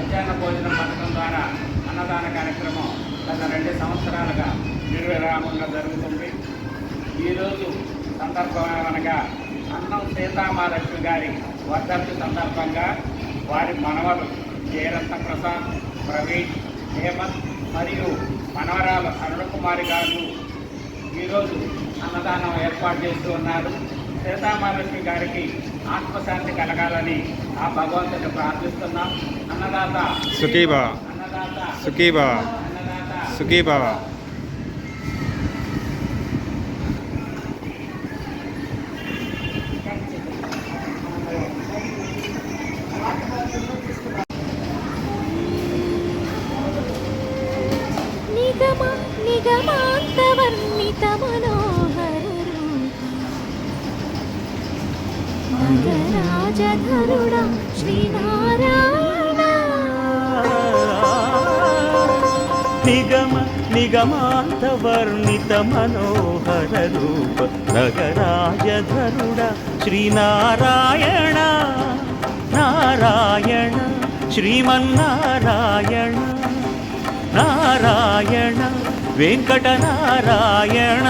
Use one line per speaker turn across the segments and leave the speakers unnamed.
మధ్యాహ్న భోజన పథకం ద్వారా అన్నదాన కార్యక్రమం గత 2 సంవత్సరాలుగా నిర్విరామంగా జరుగుతుంది. ఈరోజు సందర్భం అనగా అన్నం సీతామహాలక్ష్మి గారి వర్ధంతి సందర్భంగా వారి మనవలు జయరత్న ప్రసాద్, ప్రవీణ్, హేమంత్ మరియు మనవరాలు అరుణకుమారి గారు ఈరోజు అన్నదానం ఏర్పాటు చేస్తూ ఉన్నారు. సీతామహాలక్ష్మి గారికి ఆత్మశాంతి కలగాలని ఆ భగవంతుని ప్రార్థిస్తున్నాం. అన్నదాత
సుఖీభవ,
అన్నదాత
సుఖీభవ,
అన్నదాత
సుఖీభవ.
నిగమాంతవర్ణిత మనోహర రాజధరుడా శ్రీనారాయణ.
నిగమాంతవర్ణిత మనోహర రూప నగరాజధరుడ శ్రీనారాయణ. నారాయణ శ్రీమన్నారాయణ, నారాయణ వెంకటనారాయణ.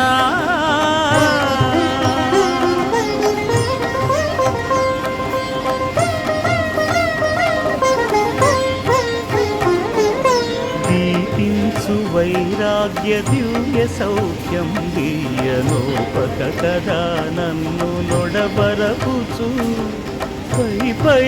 దీపించు వైరాగ్య దివ్య సౌఖ్యం దీయనోపక కదా నన్ను నొడబరపుచు పై పై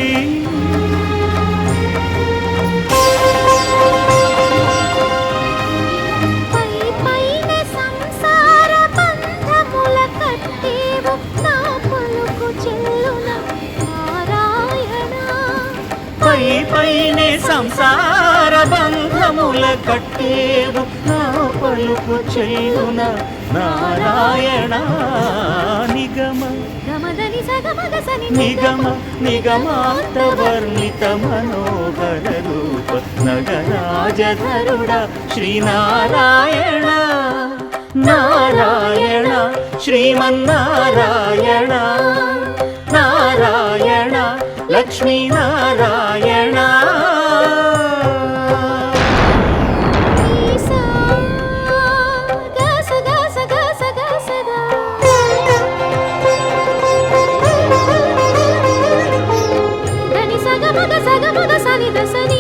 పైనే సంసార బంధముల కట్టేవు నా పలుకు చెల్లున నారాయణ. నిగమ నిగమ నిగమాంతవర్ణిత మనోహర రూప నగరాజధరుడ శ్రీనారాయణ. నారాయణ శ్రీమన్నారాయణ, నారాయణ లక్ష్మీనారాయణ.
సగ మగ సని దసని